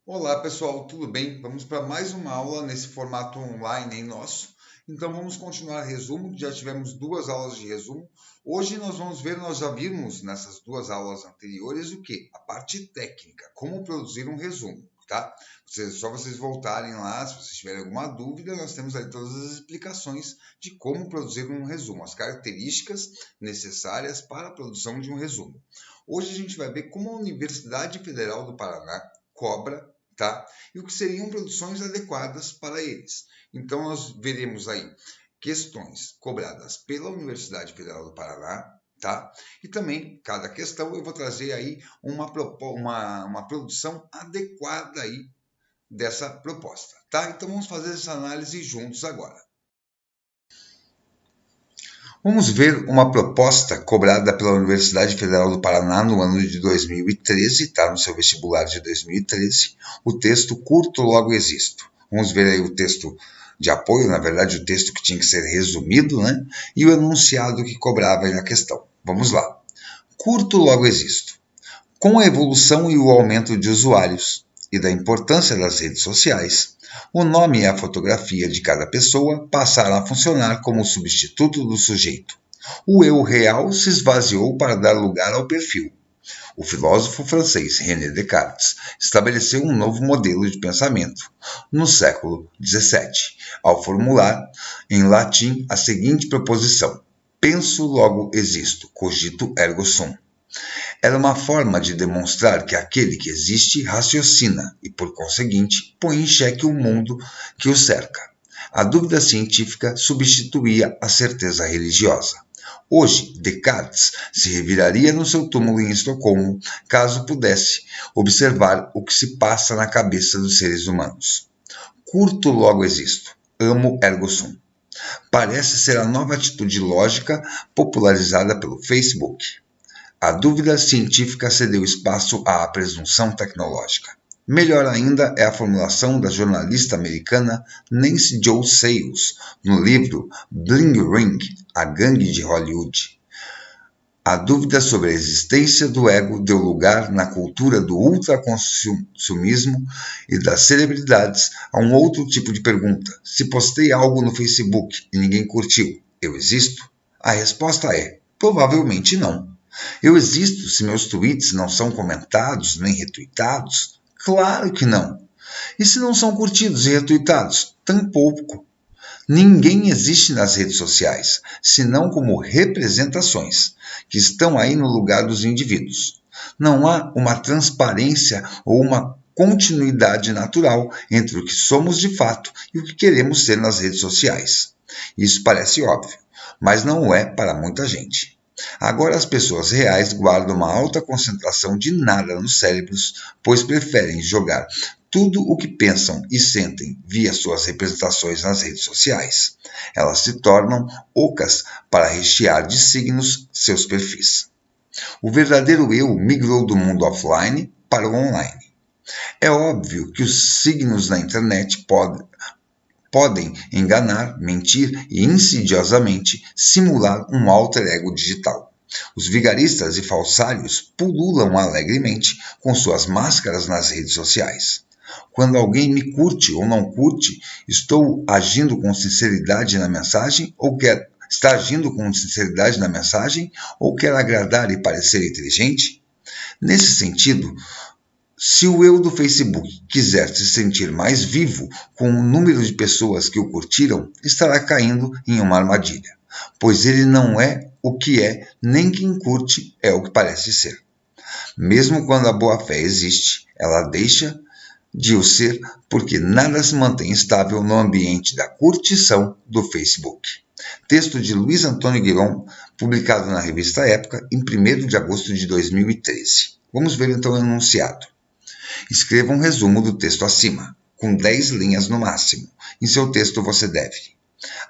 Olá pessoal, tudo bem? Vamos para mais uma aula nesse formato online aí nosso. Então vamos continuar resumo, já tivemos duas aulas de resumo. Hoje nós vamos ver, nós já vimos nessas duas aulas anteriores o que? A parte técnica, como produzir um resumo, tá? Só vocês voltarem lá, se vocês tiverem alguma dúvida, nós temos aí todas as explicações de como produzir um resumo, as características necessárias para a produção de um resumo. Hoje a gente vai ver como a Universidade Federal do Paraná cobra, tá? E o que seriam produções adequadas para eles. Então, nós veremos aí questões cobradas pela Universidade Federal do Paraná, tá? E também, cada questão, eu vou trazer aí uma produção adequada aí dessa proposta, tá? Então, vamos fazer essa análise juntos agora. Vamos ver uma proposta cobrada pela Universidade Federal do Paraná no ano de 2013, está no seu vestibular de 2013, o texto Curto Logo Existo. Vamos ver aí o texto de apoio, na verdade o texto que tinha que ser resumido, né? E o enunciado que cobrava aí na questão. Vamos lá. Curto Logo Existo. Com a evolução e o aumento de usuários e da importância das redes sociais, o nome e a fotografia de cada pessoa passaram a funcionar como substituto do sujeito. O eu real se esvaziou para dar lugar ao perfil. O filósofo francês René Descartes estabeleceu um novo modelo de pensamento no século XVII, ao formular em latim a seguinte proposição: penso, logo existo, cogito ergo sum. Era uma forma de demonstrar que aquele que existe raciocina e, por conseguinte, põe em xeque o mundo que o cerca. A dúvida científica substituía a certeza religiosa. Hoje, Descartes se reviraria no seu túmulo em Estocolmo, caso pudesse observar o que se passa na cabeça dos seres humanos. Curto, logo existo. Amo, ergo sum. Parece ser a nova atitude lógica popularizada pelo Facebook. A dúvida científica cedeu espaço à presunção tecnológica. Melhor ainda é a formulação da jornalista americana Nancy Jo Sales no livro Bling Ring, a gangue de Hollywood. A dúvida sobre a existência do ego deu lugar na cultura do ultraconsumismo e das celebridades a um outro tipo de pergunta. Se postei algo no Facebook e ninguém curtiu, eu existo? A resposta é: provavelmente não. Eu existo se meus tweets não são comentados nem retuitados? Claro que não. E se não são curtidos e retuitados? Tampouco. Ninguém existe nas redes sociais, senão como representações, que estão aí no lugar dos indivíduos. Não há uma transparência ou uma continuidade natural entre o que somos de fato e o que queremos ser nas redes sociais. Isso parece óbvio, mas não o é para muita gente. Agora as pessoas reais guardam uma alta concentração de nada nos cérebros, pois preferem jogar tudo o que pensam e sentem via suas representações nas redes sociais. Elas se tornam ocas para rechear de signos seus perfis. O verdadeiro eu migrou do mundo offline para o online. É óbvio que os signos na internet podem enganar, mentir e insidiosamente simular um alter ego digital. Os vigaristas e falsários pululam alegremente com suas máscaras nas redes sociais. Quando alguém me curte ou não curte, estou agindo com sinceridade na mensagem ou está agindo com sinceridade na mensagem ou quer agradar e parecer inteligente? Nesse sentido, se o eu do Facebook quiser se sentir mais vivo com o número de pessoas que o curtiram, estará caindo em uma armadilha, pois ele não é o que é, nem quem curte é o que parece ser. Mesmo quando a boa-fé existe, ela deixa de o ser porque nada se mantém estável no ambiente da curtição do Facebook. Texto de Luiz Antônio Guiron, publicado na revista Época, em 1º de agosto de 2013. Vamos ver então o enunciado. Escreva um resumo do texto acima, com 10 linhas no máximo. Em seu texto você deve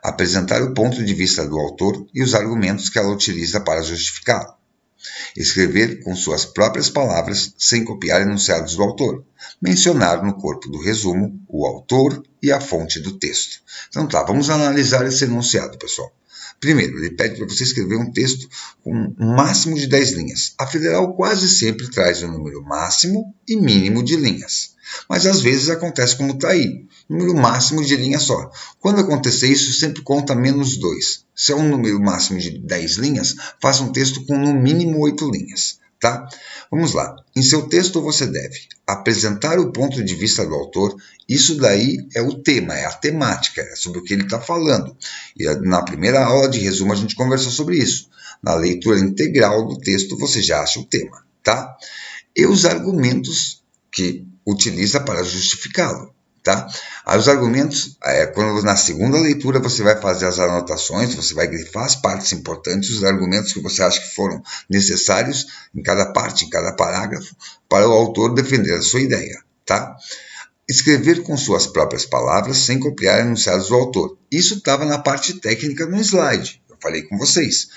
apresentar o ponto de vista do autor e os argumentos que ela utiliza para justificá-lo. Escrever com suas próprias palavras, sem copiar enunciados do autor. Mencionar no corpo do resumo o autor e a fonte do texto. Então tá, vamos analisar esse enunciado, pessoal. Primeiro, ele pede para você escrever um texto com um máximo de 10 linhas. A federal quase sempre traz o número máximo e mínimo de linhas. Mas às vezes acontece como está aí, número máximo de linha só. Quando acontecer isso, sempre conta menos 2. Se é um número máximo de 10 linhas, faça um texto com no mínimo 8 linhas. Tá? Vamos lá. Em seu texto você deve apresentar o ponto de vista do autor. Isso daí é o tema, é a temática, é sobre o que ele está falando. E na primeira aula de resumo a gente conversou sobre isso. Na leitura integral do texto você já acha o tema, tá? E os argumentos que utiliza para justificá-lo. Tá? Aí os argumentos, quando na segunda leitura você vai fazer as anotações, você vai grifar as partes importantes, os argumentos que você acha que foram necessários em cada parte, em cada parágrafo, para o autor defender a sua ideia. Tá? Escrever com suas próprias palavras, sem copiar enunciados do autor. Isso estava na parte técnica no slide, eu falei com vocês.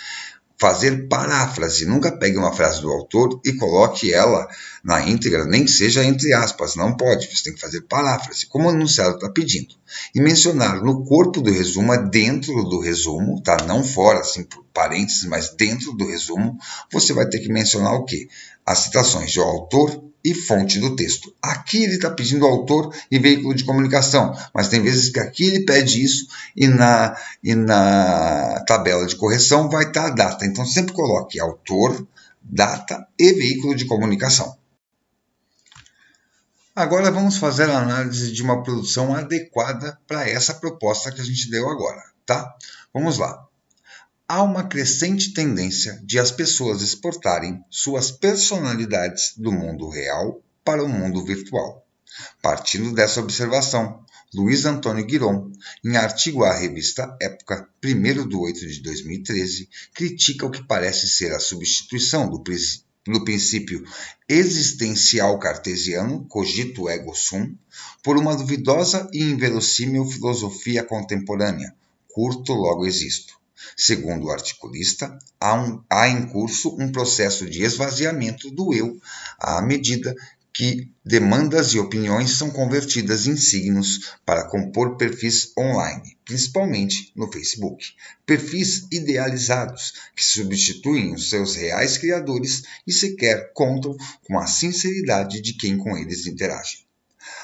Fazer paráfrase. Nunca pegue uma frase do autor e coloque ela na íntegra, nem que seja entre aspas. Não pode, você tem que fazer paráfrase, como o enunciado está pedindo. E mencionar no corpo do resumo, dentro do resumo, tá? Não fora, assim, por parênteses, mas dentro do resumo, você vai ter que mencionar o quê? As citações de autor e fonte do texto. Aqui ele está pedindo autor e veículo de comunicação, mas tem vezes que aqui ele pede isso e na tabela de correção vai estar a data. Então sempre coloque autor, data e veículo de comunicação. Agora vamos fazer a análise de uma produção adequada para essa proposta que a gente deu agora, tá? Vamos lá. Há uma crescente tendência de as pessoas exportarem suas personalidades do mundo real para o mundo virtual. Partindo dessa observação, Luiz Antônio Guiron, em artigo à revista Época, 1º/8/2013, critica o que parece ser a substituição do princípio existencial cartesiano, cogito ergo sum, por uma duvidosa e inverossímil filosofia contemporânea, curto logo existo. Segundo o articulista, há em curso um processo de esvaziamento do eu à medida que demandas e opiniões são convertidas em signos para compor perfis online, principalmente no Facebook. Perfis idealizados que substituem os seus reais criadores e sequer contam com a sinceridade de quem com eles interage.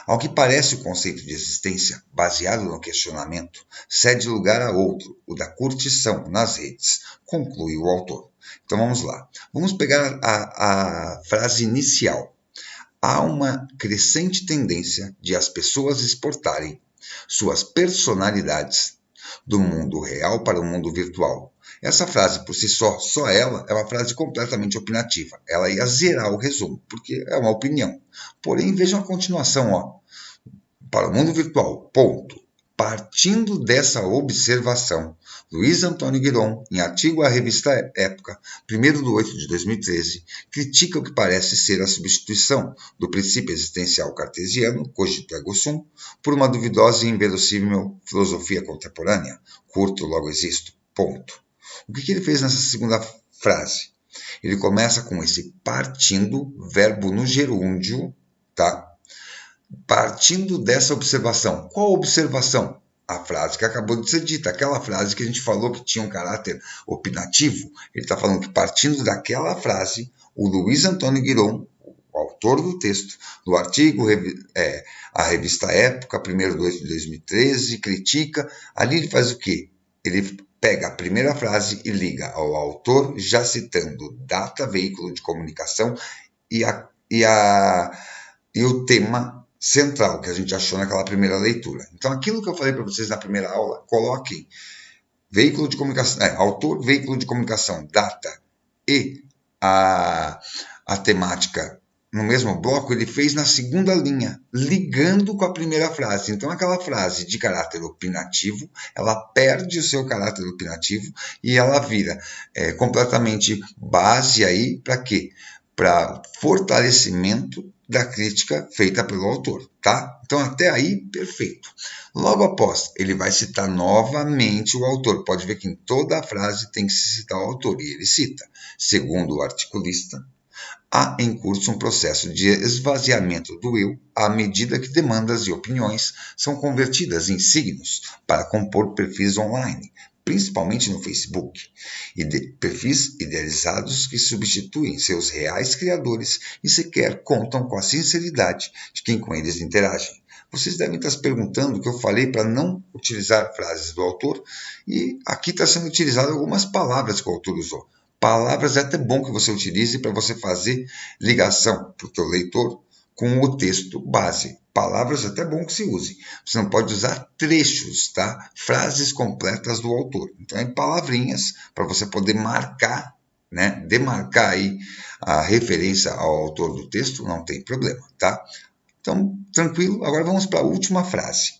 Ao que parece, o conceito de existência, baseado no questionamento, cede lugar a outro, o da curtição nas redes, conclui o autor. Então vamos lá. Vamos pegar a frase inicial. Há uma crescente tendência de as pessoas exportarem suas personalidades do mundo real para o mundo virtual. Essa frase, por si só ela, é uma frase completamente opinativa. Ela ia zerar o resumo, porque é uma opinião. Porém, vejam a continuação, ó. Para o mundo virtual, ponto. Partindo dessa observação, Luiz Antônio Guiron, em artigo à revista Época, 1º/8/2013, critica o que parece ser a substituição do princípio existencial cartesiano, cogito ergo sum, por uma duvidosa e inverossímil filosofia contemporânea, curto logo existo, ponto. O que ele fez nessa segunda frase? Ele começa com esse partindo, verbo no gerúndio, tá? Partindo dessa observação. Qual observação? A frase que acabou de ser dita, aquela frase que a gente falou que tinha um caráter opinativo. Ele está falando que partindo daquela frase, o Luiz Antônio Guiron, o autor do texto, do artigo, a revista Época, 1º/8/2013, critica. Ali ele faz o quê? Ele pega a primeira frase e liga ao autor, já citando data, veículo de comunicação e o tema central que a gente achou naquela primeira leitura. Então, aquilo que eu falei para vocês na primeira aula, coloquem veículo de comunicação, autor, veículo de comunicação, data e a temática no mesmo bloco, ele fez na segunda linha, ligando com a primeira frase. Então, aquela frase de caráter opinativo, ela perde o seu caráter opinativo e ela vira completamente base aí para quê? Para fortalecimento da crítica feita pelo autor, tá? Então, até aí, perfeito. Logo após, ele vai citar novamente o autor. Pode ver que em toda a frase tem que se citar o autor, e ele cita. Segundo o articulista, há em curso um processo de esvaziamento do eu à medida que demandas e opiniões são convertidas em signos para compor perfis online, principalmente no Facebook, e de perfis idealizados que substituem seus reais criadores e sequer contam com a sinceridade de quem com eles interage. Vocês devem estar se perguntando o que eu falei para não utilizar frases do autor, e aqui está sendo utilizado algumas palavras que o autor usou. Palavras é até bom que você utilize para você fazer ligação para o teu leitor com o texto base. Palavras é até bom que se use. Você não pode usar trechos, tá? Frases completas do autor. Então, em palavrinhas, para você poder marcar, né? Demarcar aí a referência ao autor do texto, não tem problema, tá? Então, tranquilo. Agora vamos para a última frase.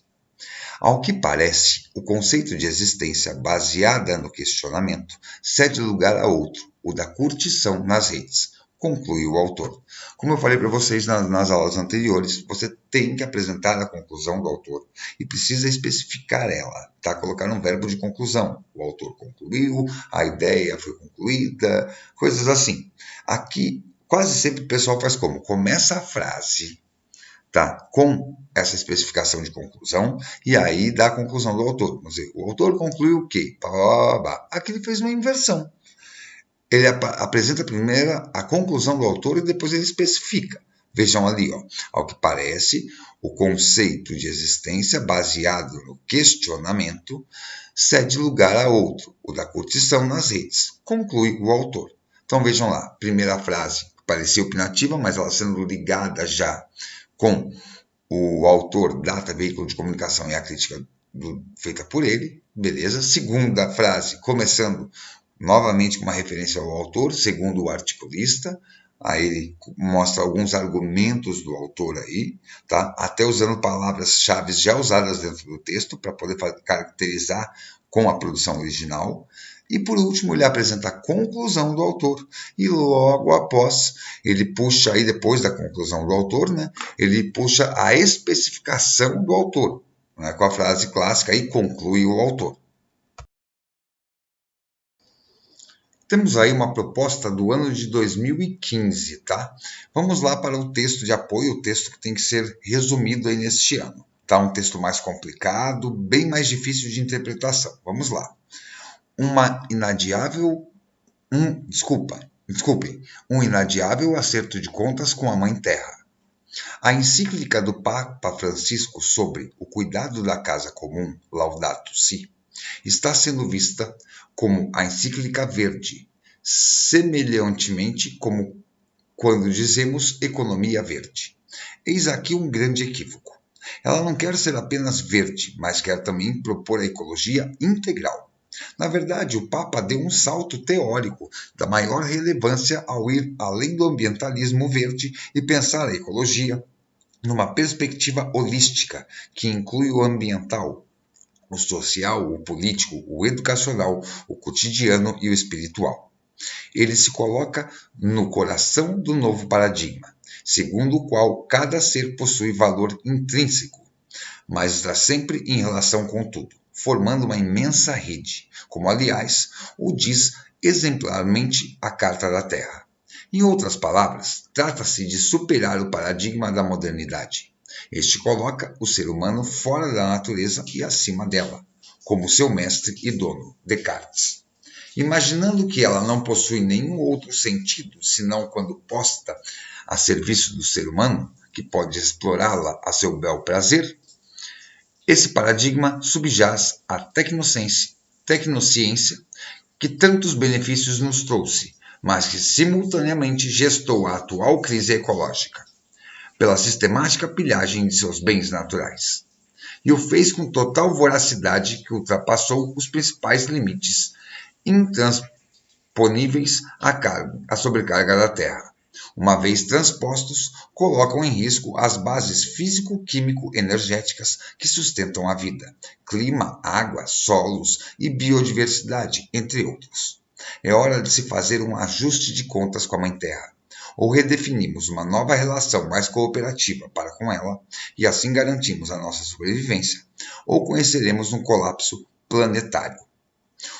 Ao que parece, o conceito de existência baseada no questionamento cede lugar a outro, o da curtição nas redes, conclui o autor. Como eu falei para vocês nas aulas anteriores, você tem que apresentar a conclusão do autor e precisa especificar ela, tá? Colocar um verbo de conclusão. O autor concluiu, a ideia foi concluída, coisas assim. Aqui, quase sempre o pessoal faz como? Começa a frase, tá? Com essa especificação de conclusão, e aí dá a conclusão do autor. Vamos dizer, o autor concluiu o quê? Aqui ele fez uma inversão. Ele apresenta primeiro a conclusão do autor e depois ele especifica. Vejam ali, ó, ao que parece, o conceito de existência baseado no questionamento cede lugar a outro, o da curtição nas redes, conclui o autor. Então vejam lá, primeira frase, parecia opinativa, mas ela sendo ligada já com o autor, data, veículo de comunicação e a crítica feita por ele, beleza. Segunda frase, começando novamente com uma referência ao autor, segundo o articulista, aí ele mostra alguns argumentos do autor aí, tá? Até usando palavras-chave já usadas dentro do texto para poder caracterizar com a produção original. E por último, ele apresenta a conclusão do autor. E logo após, ele puxa aí, depois da conclusão do autor, né? Ele puxa a especificação do autor, né? Com a frase clássica, e conclui o autor. Temos aí uma proposta do ano de 2015, tá? Vamos lá para o texto de apoio, o texto que tem que ser resumido aí neste ano. Tá? Um texto mais complicado, bem mais difícil de interpretação. Vamos lá. Um inadiável acerto de contas com a Mãe Terra. A encíclica do Papa Francisco sobre o cuidado da casa comum, Laudato Si, está sendo vista como a encíclica verde, semelhantemente como quando dizemos economia verde. Eis aqui um grande equívoco. Ela não quer ser apenas verde, mas quer também propor a ecologia integral. Na verdade, o Papa deu um salto teórico da maior relevância ao ir além do ambientalismo verde e pensar a ecologia numa perspectiva holística que inclui o ambiental, o social, o político, o educacional, o cotidiano e o espiritual. Ele se coloca no coração do novo paradigma, segundo o qual cada ser possui valor intrínseco, mas está sempre em relação com tudo, formando uma imensa rede, como, aliás, o diz exemplarmente a Carta da Terra. Em outras palavras, trata-se de superar o paradigma da modernidade. Este coloca o ser humano fora da natureza e acima dela, como seu mestre e dono, Descartes. Imaginando que ela não possui nenhum outro sentido, senão quando posta a serviço do ser humano, que pode explorá-la a seu bel prazer, esse paradigma subjaz à tecnociência que tantos benefícios nos trouxe, mas que simultaneamente gestou a atual crise ecológica, pela sistemática pilhagem de seus bens naturais. E o fez com total voracidade que ultrapassou os principais limites intransponíveis à sobrecarga da Terra. Uma vez transpostos, colocam em risco as bases físico-químico-energéticas que sustentam a vida, clima, água, solos e biodiversidade, entre outros. É hora de se fazer um ajuste de contas com a Mãe Terra. Ou redefinimos uma nova relação mais cooperativa para com ela, e assim garantimos a nossa sobrevivência, ou conheceremos um colapso planetário.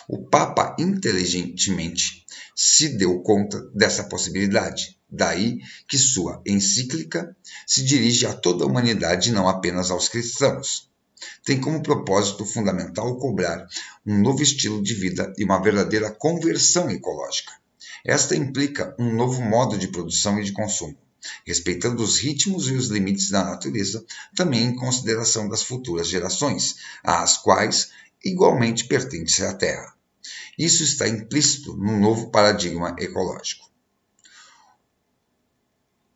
O Papa inteligentemente se deu conta dessa possibilidade, daí que sua encíclica se dirige a toda a humanidade e não apenas aos cristãos. tem como propósito fundamental cobrar um novo estilo de vida e uma verdadeira conversão ecológica. Esta implica um novo modo de produção e de consumo, respeitando os ritmos e os limites da natureza, também em consideração das futuras gerações, às quais igualmente pertence a Terra. Isso está implícito no novo paradigma ecológico.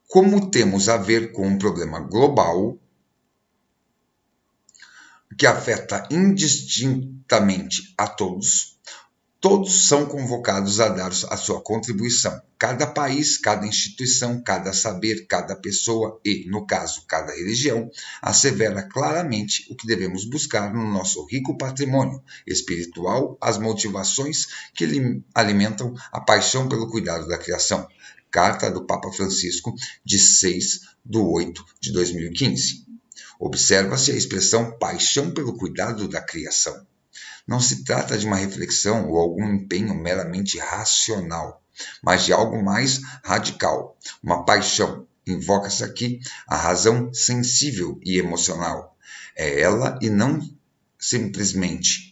Como temos a ver com um problema global que afeta indistintamente a todos, todos são convocados a dar a sua contribuição. Cada país, cada instituição, cada saber, cada pessoa e, no caso, cada religião, assevera claramente o que devemos buscar no nosso rico patrimônio espiritual, as motivações que alimentam a paixão pelo cuidado da criação. Carta do Papa Francisco, de 6/8/2015. Observa-se a expressão paixão pelo cuidado da criação. Não se trata de uma reflexão ou algum empenho meramente racional, mas de algo mais radical, uma paixão. Invoca-se aqui a razão sensível e emocional. É ela e não simplesmente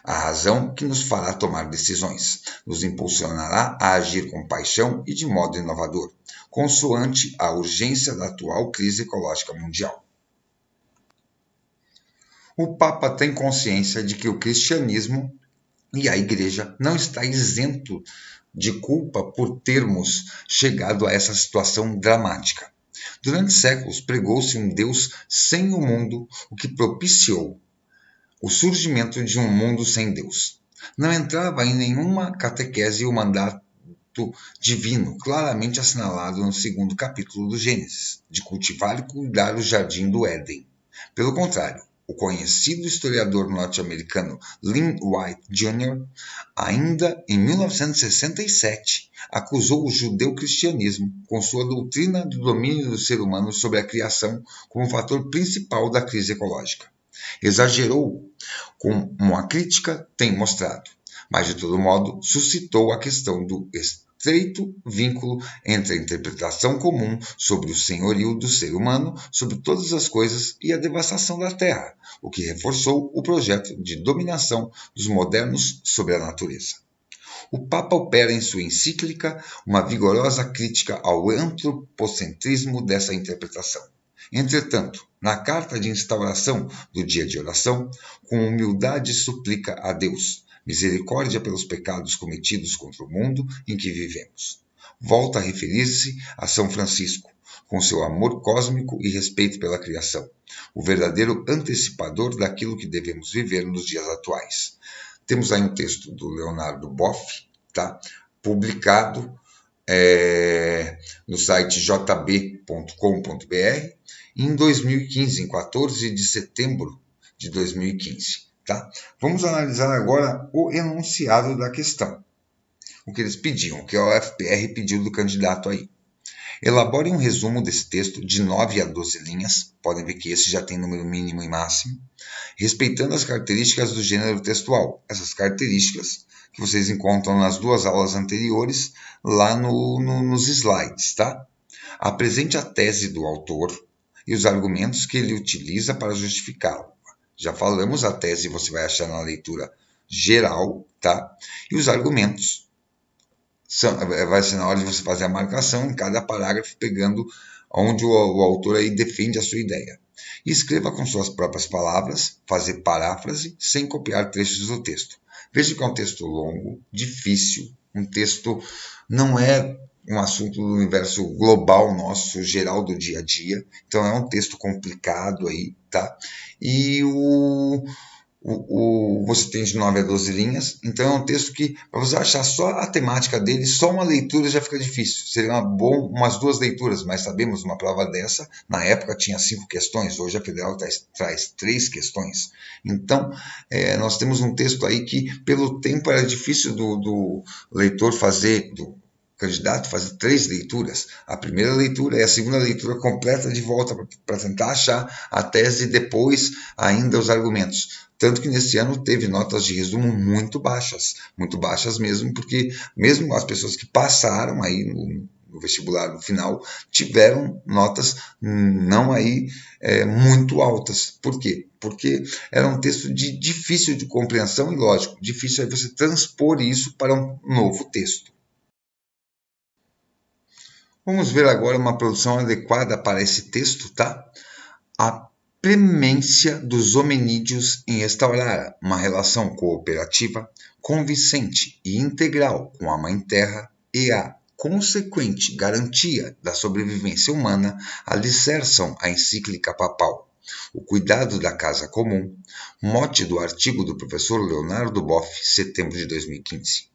a razão que nos fará tomar decisões, nos impulsionará a agir com paixão e de modo inovador, consoante a urgência da atual crise ecológica mundial. O Papa tem consciência de que o cristianismo e a Igreja não está isento de culpa por termos chegado a essa situação dramática. Durante séculos pregou-se um Deus sem o mundo, o que propiciou o surgimento de um mundo sem Deus. Não entrava em nenhuma catequese o mandato divino, claramente assinalado no 2º capítulo do Gênesis, de cultivar e cuidar o jardim do Éden. Pelo contrário, o conhecido historiador norte-americano Lynn White Jr., ainda em 1967, acusou o judeu-cristianismo, com sua doutrina do domínio do ser humano sobre a criação, como fator principal da crise ecológica. Exagerou, como a crítica tem mostrado, mas de todo modo suscitou a questão do estreito vínculo entre a interpretação comum sobre o senhorio do ser humano sobre todas as coisas e a devastação da terra, o que reforçou o projeto de dominação dos modernos sobre a natureza. O Papa opera em sua encíclica uma vigorosa crítica ao antropocentrismo dessa interpretação. Entretanto, na carta de instauração do dia de oração, com humildade suplica a Deus misericórdia pelos pecados cometidos contra o mundo em que vivemos. Volta a referir-se a São Francisco, com seu amor cósmico e respeito pela criação, o verdadeiro antecipador daquilo que devemos viver nos dias atuais. Temos aí um texto do Leonardo Boff, tá? Publicado no site jb.com.br em 2015, em 14 de setembro de 2015. Tá? Vamos analisar agora o enunciado da questão, o que eles pediam, o que a UFPR pediu do candidato aí. Elabore um resumo desse texto de 9 a 12 linhas, podem ver que esse já tem número mínimo e máximo, respeitando as características do gênero textual, essas características que vocês encontram nas 2 aulas anteriores, lá nos slides, tá? Apresente a tese do autor e os argumentos que ele utiliza para justificá-la. Já falamos, a tese você vai achar na leitura geral, tá? E os argumentos vai ser na hora de você fazer a marcação em cada parágrafo, pegando onde o autor aí defende a sua ideia. E escreva com suas próprias palavras, fazer paráfrase, sem copiar trechos do texto. Veja que é um texto longo, difícil, um texto não é um assunto do universo global nosso, geral do dia a dia. Então é um texto complicado aí, tá? E você tem de 9 a 12 linhas, então é um texto que, para você achar só a temática dele, só uma leitura já fica difícil. Seria bom umas 2 leituras, mas sabemos, uma prova dessa, na época tinha 5 questões, hoje a Federal traz 3 questões. Então, nós temos um texto aí que, pelo tempo, era difícil do leitor fazer, do candidato fazer 3 leituras. A primeira leitura e a segunda leitura completa de volta para tentar achar a tese e depois ainda os argumentos. Tanto que nesse ano teve notas de resumo muito baixas mesmo, porque mesmo as pessoas que passaram aí no no vestibular no final, tiveram notas não aí muito altas. Por quê? Porque era um texto difícil de compreensão e, lógico, difícil aí você transpor isso para um novo texto. Vamos ver agora uma produção adequada para esse texto, tá? A premência dos hominídeos em restaurar uma relação cooperativa, convincente e integral com a Mãe Terra e a consequente garantia da sobrevivência humana alicerçam a encíclica papal. O cuidado da casa comum, mote do artigo do professor Leonardo Boff, setembro de 2015.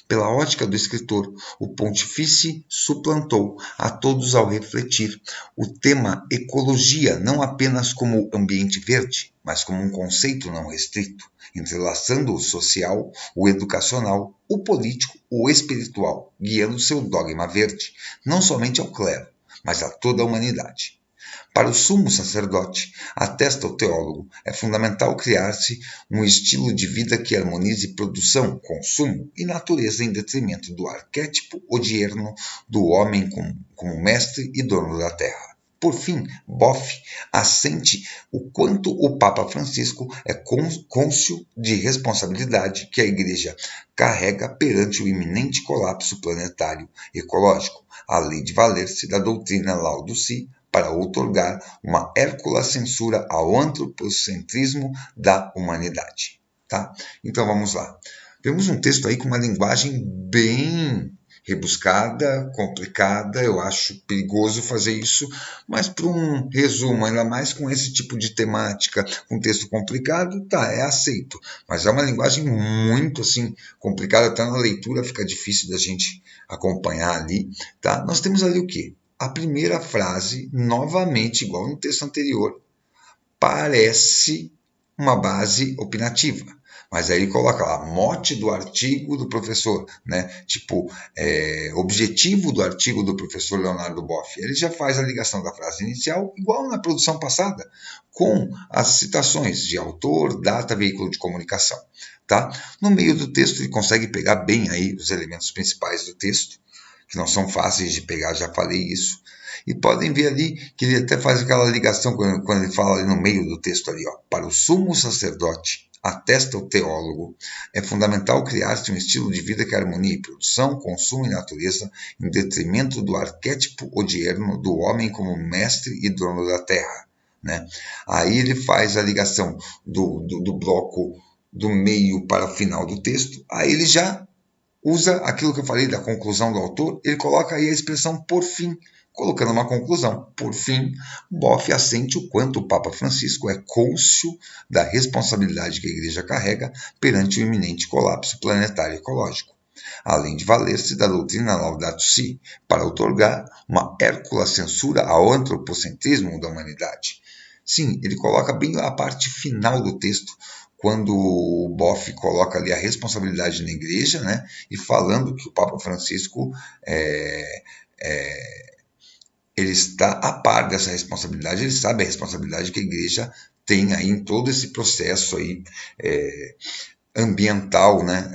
Pela ótica do escritor, o pontífice suplantou a todos ao refletir o tema ecologia não apenas como ambiente verde, mas como um conceito não restrito, entrelaçando o social, o educacional, o político, o espiritual, guiando seu dogma verde, não somente ao clero, mas a toda a humanidade. Para o sumo sacerdote, atesta o teólogo, é fundamental criar-se um estilo de vida que harmonize produção, consumo e natureza em detrimento do arquétipo odierno do homem como mestre e dono da terra. Por fim, Boff assente o quanto o Papa Francisco é cônscio de responsabilidade que a Igreja carrega perante o iminente colapso planetário ecológico, além de valer-se da doutrina Laudo Si para outorgar uma hércula censura ao antropocentrismo da humanidade. Tá? Então vamos lá. Vemos um texto aí com uma linguagem bem rebuscada, complicada, eu acho perigoso fazer isso, mas para um resumo, ainda mais com esse tipo de temática, com texto complicado, tá, é aceito. Mas é uma linguagem muito assim complicada, até na leitura fica difícil da gente acompanhar ali, tá? Nós temos ali o quê? A primeira frase, novamente, igual no texto anterior, parece uma base opinativa. Mas aí ele coloca lá, mote do artigo do professor, né? Tipo, objetivo do artigo do professor Leonardo Boff. Ele já faz a ligação da frase inicial, igual na produção passada, com as citações de autor, data, veículo de comunicação. Tá? No meio do texto, ele consegue pegar bem aí os elementos principais do texto, que não são fáceis de pegar, já falei isso. E podem ver ali que ele até faz aquela ligação quando ele fala ali no meio do texto ali, ó, para o sumo sacerdote, atesta o teólogo, é fundamental criar-se um estilo de vida que harmonie produção, consumo e natureza em detrimento do arquétipo odierno do homem como mestre e dono da terra. Né? Aí ele faz a ligação do bloco do meio para o final do texto, aí ele já usa aquilo que eu falei da conclusão do autor, ele coloca aí a expressão por fim, colocando uma conclusão. Por fim, Boff assente o quanto o Papa Francisco é cônscio da responsabilidade que a Igreja carrega perante o iminente colapso planetário ecológico, além de valer-se da doutrina Laudato Si para outorgar uma hércula censura ao antropocentrismo da humanidade. Sim, ele coloca bem a parte final do texto, quando o Boff coloca ali a responsabilidade na igreja, né, e falando que o Papa Francisco ele está a par dessa responsabilidade, ele sabe a responsabilidade que a igreja tem aí em todo esse processo aí ambiental, né,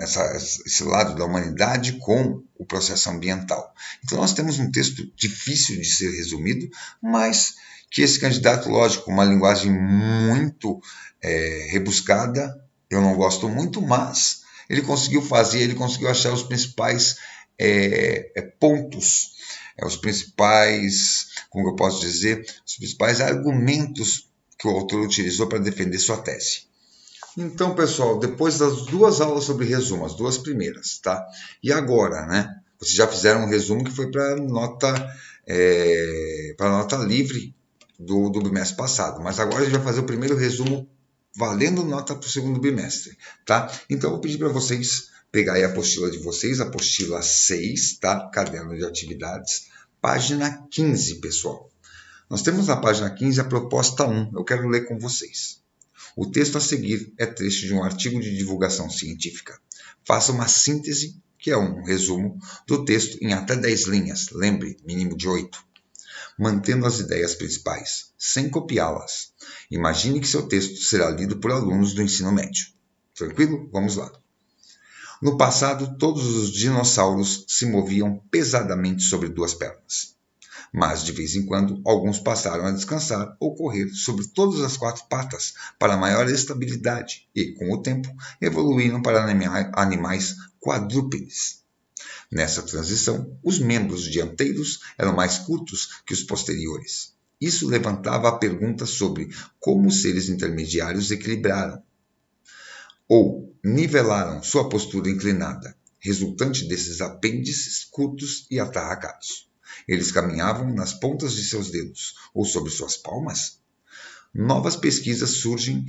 esse lado da humanidade com o processo ambiental. Então nós temos um texto difícil de ser resumido, mas que esse candidato, lógico, com uma linguagem muito rebuscada, eu não gosto muito, mas ele conseguiu fazer, ele conseguiu achar os principais pontos, os principais, como eu posso dizer, os principais argumentos que o autor utilizou para defender sua tese. Então, pessoal, depois das duas aulas sobre resumo, as duas primeiras, tá? E agora, né? Vocês já fizeram um resumo que foi para nota livre do bimestre passado, mas agora a gente vai fazer o primeiro resumo valendo nota para o segundo bimestre, tá? Então, eu vou pedir para vocês pegar aí a apostila de vocês, a apostila 6, tá? Caderno de atividades, página 15, pessoal. Nós temos na página 15 a proposta 1, eu quero ler com vocês. O texto a seguir é trecho de um artigo de divulgação científica. Faça uma síntese, que é um resumo, do texto em até 10 linhas, lembre, mínimo de 8. Mantendo as ideias principais, sem copiá-las. Imagine que seu texto será lido por alunos do ensino médio. Tranquilo? Vamos lá. No passado, todos os dinossauros se moviam pesadamente sobre duas pernas. Mas, de vez em quando, alguns passaram a descansar ou correr sobre todas as quatro patas para maior estabilidade e, com o tempo, evoluíram para animais quadrúpedes. Nessa transição, os membros dianteiros eram mais curtos que os posteriores. Isso levantava a pergunta sobre como os seres intermediários equilibraram ou nivelaram sua postura inclinada, resultante desses apêndices curtos e atarracados. Eles caminhavam nas pontas de seus dedos ou sobre suas palmas? Novas pesquisas surgem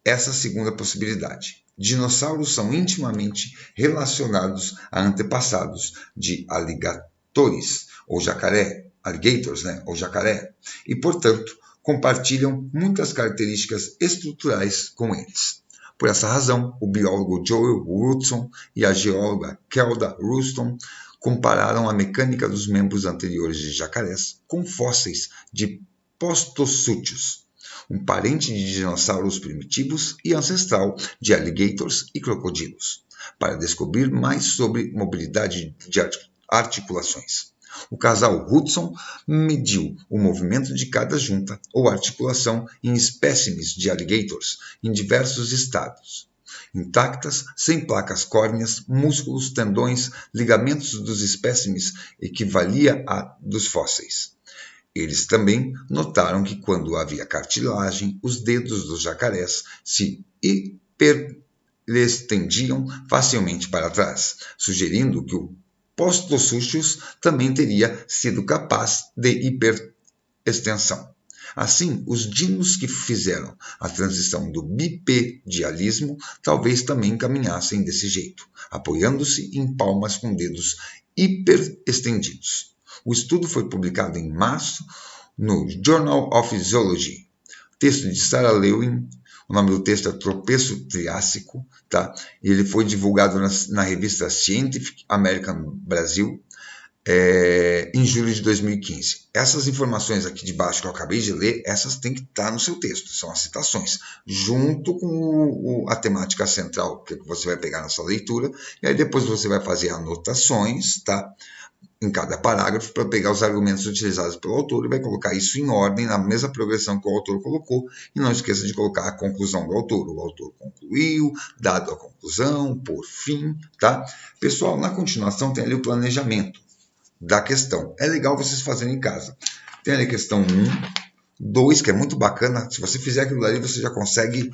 essa segunda possibilidade. Dinossauros são intimamente relacionados a antepassados de aligatores ou jacaré, alligators, ou jacaré, e, portanto, compartilham muitas características estruturais com eles. Por essa razão, o biólogo Joel Woodson e a geóloga Kelda Ruston compararam a mecânica dos membros anteriores de jacarés com fósseis de Postosuchus, um parente de dinossauros primitivos e ancestral de alligators e crocodilos, para descobrir mais sobre mobilidade de articulações. O casal Hudson mediu o movimento de cada junta ou articulação em espécimes de alligators em diversos estados, intactas, sem placas córneas, músculos, tendões, ligamentos dos espécimes equivalia a dos fósseis. Eles também notaram que quando havia cartilagem, os dedos dos jacarés se hiperestendiam facilmente para trás, sugerindo que o Postosuchus também teria sido capaz de hiperextensão. Assim, os dinos que fizeram a transição do bipedialismo talvez também caminhassem desse jeito, apoiando-se em palmas com dedos hiperestendidos. O estudo foi publicado em março no Journal of Zoology. Texto de Sarah Lewin. O nome do texto é Tropeço Triássico, tá? E ele foi divulgado na revista Scientific American Brasil em julho de 2015. Essas informações aqui de baixo que eu acabei de ler, essas têm que estar no seu texto, são as citações, junto com a temática central que você vai pegar na sua leitura, e aí depois você vai fazer anotações, tá? Em cada parágrafo para pegar os argumentos utilizados pelo autor e vai colocar isso em ordem na mesma progressão que o autor colocou, e não esqueça de colocar a conclusão do autor. O autor concluiu, dado a conclusão, por fim, tá? Pessoal, na continuação tem ali o planejamento da questão. É legal vocês fazerem em casa. Tem ali a questão 1, 2, que é muito bacana. Se você fizer aquilo ali, você já consegue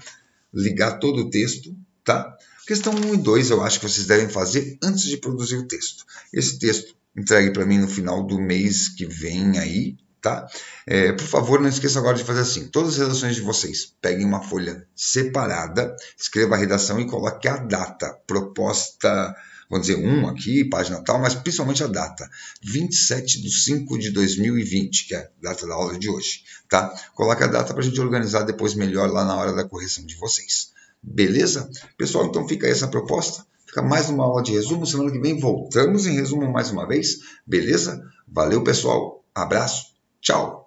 ligar todo o texto, tá? Questão 1 e 2 eu acho que vocês devem fazer antes de produzir o texto. Esse texto entregue para mim no final do mês que vem aí, tá? Por favor, não esqueça agora de fazer assim. Todas as redações de vocês, peguem uma folha separada, escreva a redação e coloque a data proposta, vamos dizer 1 aqui, página tal, mas principalmente a data, 27/5/2020, que é a data da aula de hoje, tá? Coloque a data para a gente organizar depois melhor lá na hora da correção de vocês. Beleza? Pessoal, então fica aí essa proposta. Fica mais uma aula de resumo. Semana que vem voltamos em resumo mais uma vez. Beleza? Valeu, pessoal. Abraço. Tchau.